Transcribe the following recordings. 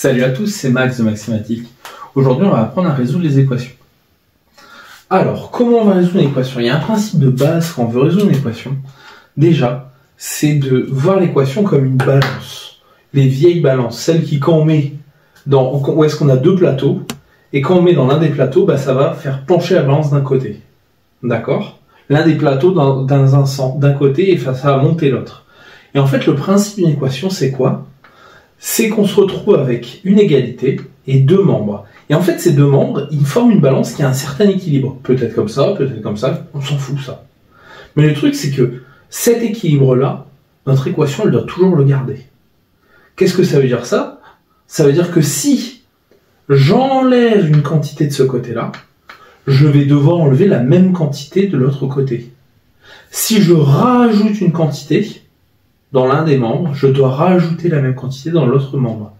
Salut à tous, c'est Max de Maximatique. Aujourd'hui, on va apprendre à résoudre les équations. Alors, comment on va résoudre une équation? Il y a un principe de base quand on veut résoudre une équation. Déjà, c'est de voir l'équation comme une balance. Les vieilles balances, celles qui, quand on met dans, où est-ce qu'on a deux plateaux, et quand on met dans l'un des plateaux, ça va faire pencher la balance d'un côté. D'accord? L'un des plateaux d'un côté et ça va monter l'autre. Et en fait, le principe d'une équation, c'est quoi? C'est qu'on se retrouve avec une égalité et deux membres. Et en fait, ces deux membres, ils forment une balance qui a un certain équilibre. Peut-être comme ça, on s'en fout ça. Mais le truc, c'est que cet équilibre-là, notre équation, elle doit toujours le garder. Qu'est-ce que ça veut dire ça? Ça veut dire que si j'enlève une quantité de ce côté-là, je vais devoir enlever la même quantité de l'autre côté. Si je rajoute une quantité dans l'un des membres, je dois rajouter la même quantité dans l'autre membre.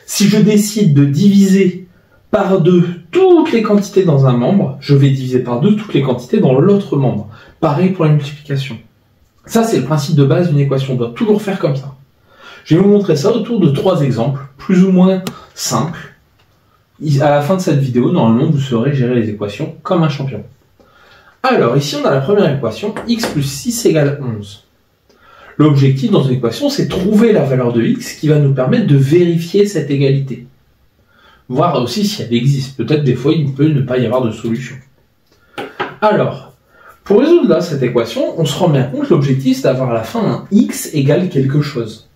Si je décide de diviser par deux toutes les quantités dans un membre, je vais diviser par deux toutes les quantités dans l'autre membre. Pareil pour la multiplication. Ça, c'est le principe de base d'une équation. On doit toujours faire comme ça. Je vais vous montrer ça autour de 3 exemples, plus ou moins simples. À la fin de cette vidéo, normalement, vous saurez gérer les équations comme un champion. Alors, ici, on a la première équation, x plus 6 égale 11. L'objectif dans une équation, c'est trouver la valeur de x qui va nous permettre de vérifier cette égalité. Voir aussi si elle existe. Peut-être des fois, il peut ne pas y avoir de solution. Alors, pour résoudre là cette équation, on se rend bien compte que l'objectif, c'est d'avoir à la fin un x égale quelque chose.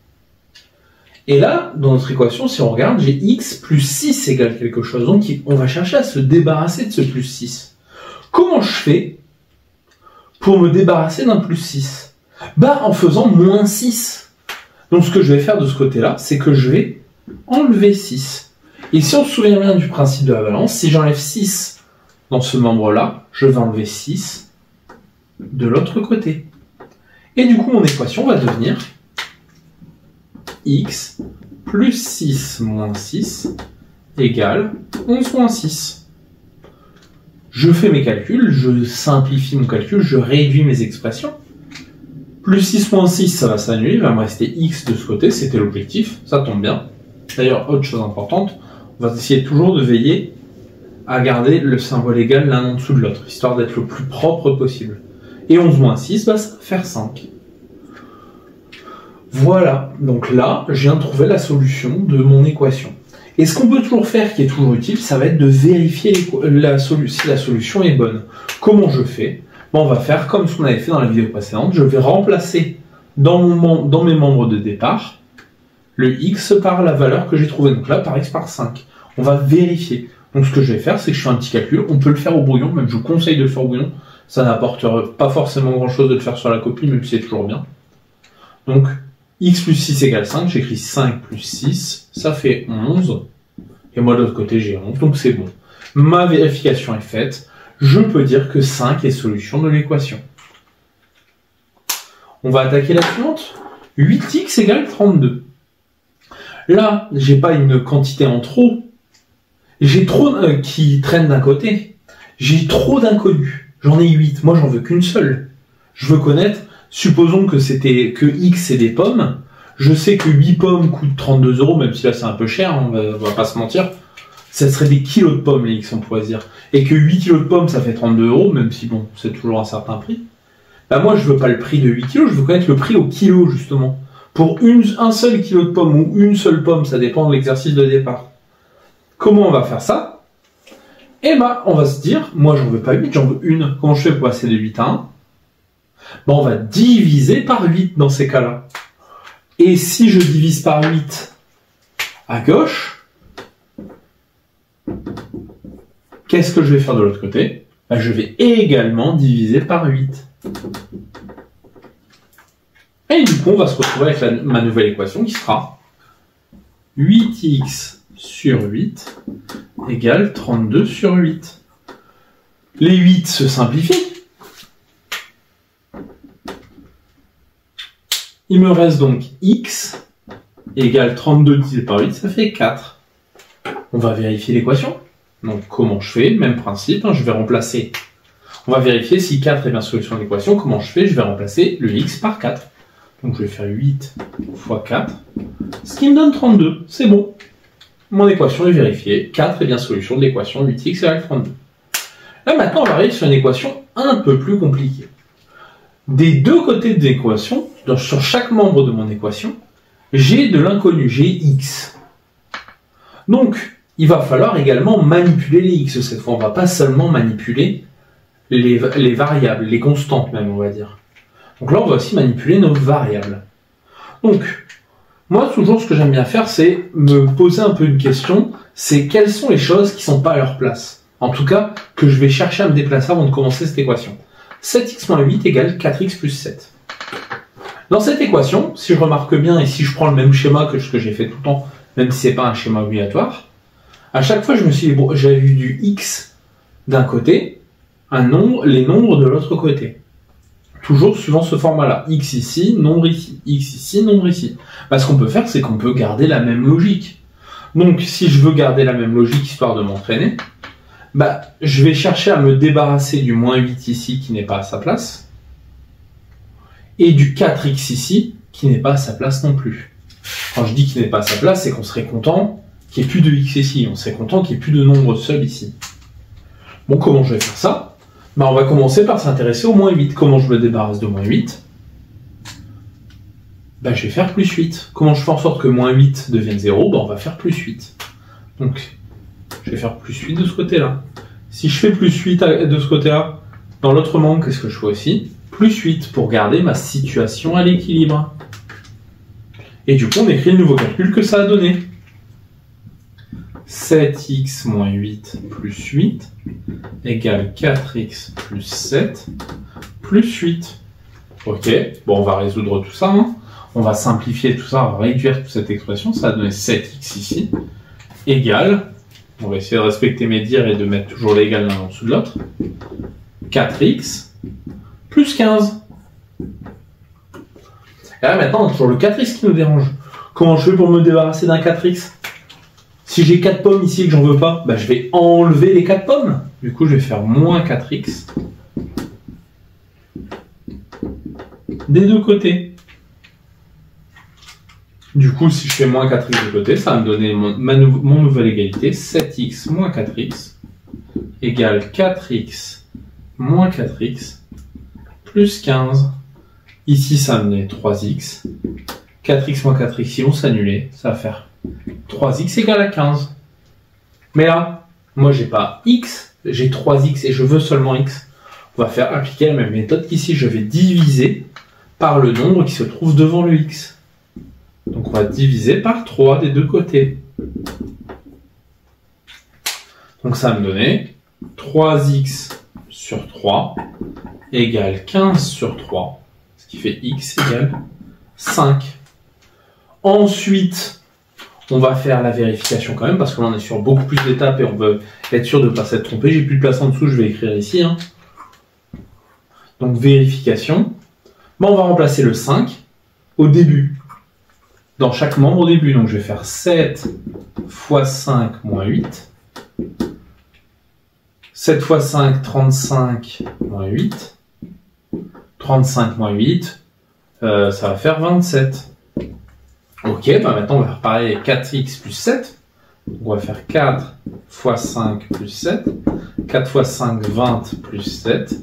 Et là, dans notre équation, si on regarde, j'ai x plus 6 égale quelque chose. Donc, on va chercher à se débarrasser de ce plus 6. Comment je fais pour me débarrasser d'un plus 6 ? En faisant moins 6. Donc ce que je vais faire de ce côté-là, c'est que je vais enlever 6. Et si on se souvient bien du principe de la balance, si j'enlève 6 dans ce membre-là, je vais enlever 6 de l'autre côté. Et du coup, mon équation va devenir x plus 6 moins 6 égale 11 moins 6. Je fais mes calculs, je simplifie mon calcul, je réduis mes expressions. Plus 6 moins 6, ça va s'annuler, il va me rester x de ce côté, c'était l'objectif, ça tombe bien. D'ailleurs, autre chose importante, on va essayer toujours de veiller à garder le symbole égal l'un en dessous de l'autre, histoire d'être le plus propre possible. Et 11 moins 6, ça va faire 5. Voilà, donc là, je viens de trouver la solution de mon équation. Et ce qu'on peut toujours faire, qui est toujours utile, ça va être de vérifier si la solution est bonne. Comment je fais ? On va faire comme ce qu'on avait fait dans la vidéo précédente. Je vais remplacer dans mes membres de départ le x par la valeur que j'ai trouvée. Donc là, par x par 5. On va vérifier. Donc ce que je vais faire, c'est que je fais un petit calcul. On peut le faire au brouillon, même je vous conseille de le faire au brouillon. Ça n'apporte pas forcément grand-chose de le faire sur la copie, même si c'est toujours bien. Donc, x plus 6 égale 5. J'écris 5 plus 6. Ça fait 11. Et moi, de l'autre côté, j'ai 11. Donc c'est bon. Ma vérification est faite. Je peux dire que 5 est solution de l'équation. On va attaquer la suivante. 8x égale 32. Là, j'ai pas une quantité en trop. J'ai trop qui traîne d'un côté. J'ai trop d'inconnus. J'en ai 8. Moi, j'en veux qu'une seule. Je veux connaître, supposons que x c'est des pommes. Je sais que 8 pommes coûtent 32 €, même si là c'est un peu cher, on va pas se mentir. Ça serait des kilos de pommes, les x, on pourrait dire. Et que 8 kilos de pommes, ça fait 32 €, même si, bon, c'est toujours un certain prix. Moi, je veux pas le prix de 8 kilos, je veux connaître le prix au kilo, justement. Pour un seul kilo de pommes ou une seule pomme, ça dépend de l'exercice de départ. Comment on va faire ça? On va se dire, moi, j'en veux pas 8, j'en veux une. Comment je fais pour passer de 8 à 1? On va diviser par 8 dans ces cas-là. Et si je divise par 8 à gauche, qu'est-ce que je vais faire de l'autre côté? Je vais également diviser par 8. Et du coup, on va se retrouver avec ma nouvelle équation qui sera 8x sur 8 égale 32 sur 8. Les 8 se simplifient. Il me reste donc x égale 32 divisé par 8, ça fait 4. On va vérifier l'équation. Donc, comment je fais? Même principe, je vais remplacer. On va vérifier si 4 est bien solution de l'équation. Comment je fais? Je vais remplacer le x par 4. Donc, je vais faire 8 fois 4, ce qui me donne 32. C'est bon. mon équation est vérifiée. 4 est bien solution de l'équation 8x égale 32. Là, maintenant, on arrive sur une équation un peu plus compliquée. Des deux côtés de l'équation, sur chaque membre de mon équation, j'ai de l'inconnu, j'ai x. Donc, il va falloir également manipuler les x cette fois. On ne va pas seulement manipuler les variables, les constantes même, on va dire. Donc là, on va aussi manipuler nos variables. Donc, moi, toujours, ce que j'aime bien faire, c'est me poser un peu une question, c'est quelles sont les choses qui ne sont pas à leur place. En tout cas, que je vais chercher à me déplacer avant de commencer cette équation. 7x moins 8 égale 4x plus 7. Dans cette équation, si je remarque bien, et si je prends le même schéma que ce que j'ai fait tout le temps, même si ce n'est pas un schéma obligatoire, à chaque fois, j'avais vu du x d'un côté, les nombres de l'autre côté. Toujours suivant ce format-là. X ici, nombre ici. X ici, nombre ici. Ce qu'on peut faire, c'est qu'on peut garder la même logique. Donc, si je veux garder la même logique, histoire de m'entraîner, je vais chercher à me débarrasser du moins 8 ici, qui n'est pas à sa place, et du 4x ici, qui n'est pas à sa place non plus. Quand je dis qu'il n'est pas à sa place, c'est qu'on serait content qu'il n'y ait plus de x ici. On serait content qu'il n'y ait plus de nombre seul ici. Bon, comment je vais faire ça ? On va commencer par s'intéresser au moins 8. Comment je me débarrasse de moins 8 ? Je vais faire plus 8. Comment je fais en sorte que moins 8 devienne 0 ? On va faire plus 8. Donc, je vais faire plus 8 de ce côté-là. Si je fais plus 8 de ce côté-là, dans l'autre membre, qu'est-ce que je fais aussi ? Plus 8 pour garder ma situation à l'équilibre. Et du coup, on écrit le nouveau calcul que ça a donné. 7x moins 8 plus 8 égale 4x plus 7 plus 8. Ok, bon, on va résoudre tout ça. On va simplifier tout ça, on va réduire toute cette expression. Ça va donner 7x ici égale, on va essayer de respecter mes dires et de mettre toujours l'égal l'un en dessous de l'autre, 4x plus 15. Et là maintenant, toujours le 4x qui nous dérange. Comment je fais pour me débarrasser d'un 4x ? Si j'ai 4 pommes ici et que j'en veux pas, je vais enlever les 4 pommes. Du coup, je vais faire moins 4x des deux côtés. Du coup, si je fais moins 4x de côté, ça va me donner mon nouvelle égalité, 7x moins 4x égale 4x moins 4x plus 15. Ici, ça va me donner 3x. 4x moins 4x, ils vont s'annuler. Ça va faire 3x égale à 15. Mais là, moi, j'ai pas x, j'ai 3x et je veux seulement x. On va faire appliquer la même méthode qu'ici. Je vais diviser par le nombre qui se trouve devant le x. Donc, on va diviser par 3 des deux côtés. Donc, ça va me donner 3x sur 3 égale 15 sur 3, ce qui fait x égale 5. Ensuite, on va faire la vérification quand même, parce que là, on est sur beaucoup plus d'étapes et on veut être sûr de ne pas s'être trompé. J'ai plus de place en dessous, je vais écrire ici. Donc, vérification. On va remplacer le 5 au début. Dans chaque membre au début. Donc, je vais faire 7 fois 5 moins 8. 7 fois 5, 35 moins 8. 35 moins 8, ça va faire 27. Ok, maintenant on va reparler avec 4x plus 7. Donc on va faire 4 fois 5 plus 7. 4 fois 5, 20 plus 7.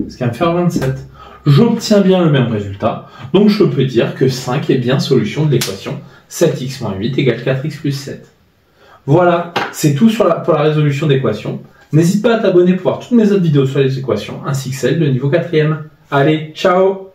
Ce qui va me faire 27. J'obtiens bien le même résultat. Donc je peux dire que 5 est bien solution de l'équation 7x moins 8 égale 4x plus 7. Voilà, c'est tout pour la résolution d'équations. N'hésite pas à t'abonner pour voir toutes mes autres vidéos sur les équations, ainsi que celle de niveau 4e. Allez, ciao!